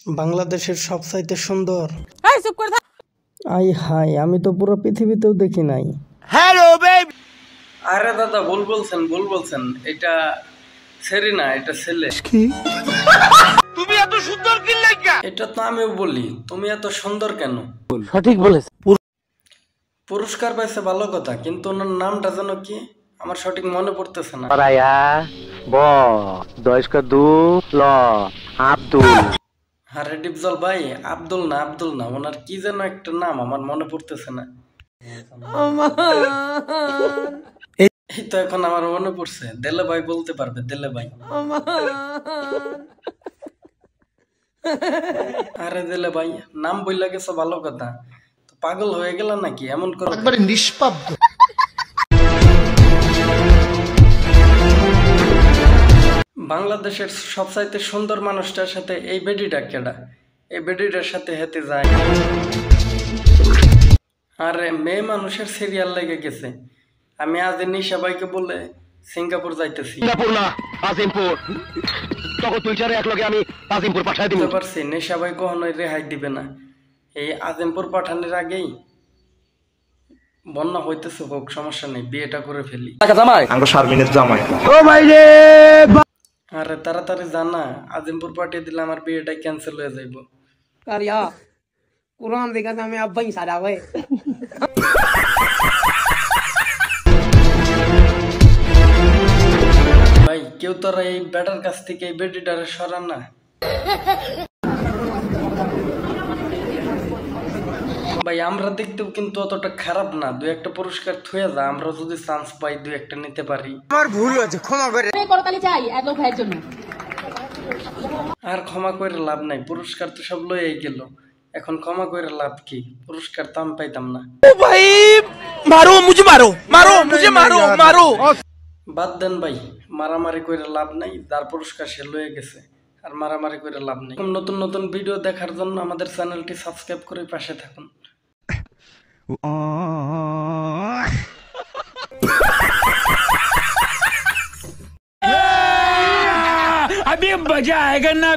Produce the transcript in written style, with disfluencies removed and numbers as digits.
বাংলাদেশের সবচাইতে সুন্দর। এই চুপ করে থাক। আই হাই, আমি তো পুরো পৃথিবীতেও দেখি নাই। Hello baby. আরে দাদা ভুল বলছেন, এটা ছেলে না, এটা ছেলে। কি তুমি এত সুন্দর কি লাগা? এটা তো আমিও বলি, তুমি এত সুন্দর কেন? সঠিক বলেছে। পুরস্কার পাইছে ভালো কথা, কিন্তু ওনার নামটা যেন কি আমার সঠিক মনে পড়তেছে না। রায়া ব দয়স্কা দু ল আব্দুল। আরে ডিপজল ভাই, আব্দুল না, ওনার কি যেন একটা নাম আমার মনে পড়তেছে না। এই তো এখন আমার মনে পড়ছে, দেলে ভাই বলতে পারবে, দেলে ভাই। আরে দেলে ভাই, নাম বইলা গেছে ভালো কথা, তো পাগল হয়ে গেল নাকি? এমন করে একবারে নিষ্পাব্দ। বাংলাদেশের সবচাইতে সুন্দর মানুষটার সাথে এই বেডিটা কেডা? এই বেডিটার সাথে হেতে যায়। আরে মেয়ে মানুষের সিরিয়াল লেগে গেছে। আমি আজ নিশা ভাইকে বলে সিঙ্গাপুর যাইতেছি। সিঙ্গাপুর না, আজিমপুর। তখন টুইটারে একলগে আমি আজিমপুর পাঠাই দিব। বুঝতে পারছি নিশা ভাই কখনোই রেহাই দিবে না। এই আজিমপুর পাঠানোর আগেই বন্যা হইতেছে, হোক সমস্যা নেই, বিয়েটা করে ফেলি। জামাই আঙ্গো শারমিনের জামাই। ও ভাই রে। আরে তাড়াতাড়ি জানা, আজিমপুর পাঠিয়ে দিলে আমার বিয়েটাই ক্যান্সেল হয়ে যাইব। কারিয়া কুরআন देखा था मैं अब्बा ही सारा हुए। ভাই কেউ তোরা এই বেটার কাছ থেকে এই বেডিটারে সরান না। ভাই আমরা দেখতেও কিন্তু অতটা খারাপ না, দুই একটা পুরস্কার থুয়ে যা, আমরা যদি চান্স পাই দুই একটা নিতে পারি। আমার ভুল হয়েছে, ক্ষমা করে। করতালি চাই এত ভাইয়ের জন্য। আর ক্ষমা করে লাভ নাই, পুরস্কার তো সব লয়েই গেল, এখন ক্ষমা করে লাভ কি? পুরস্কার তো আমি পাইতাম না। ও ভাই মারো মুঝে, মারো মুঝে, মারো। বাদ দেন ভাই, মারামারি করে লাভ নাই, যার পুরস্কার সে লয়ে গেছে, আর মারামারি করে লাভ নেই। নতুন নতুন ভিডিও দেখার জন্য আমাদের চ্যানেলটি সাবস্ক্রাইব করে পাশে থাকুন। अभी मजा आएगा ना।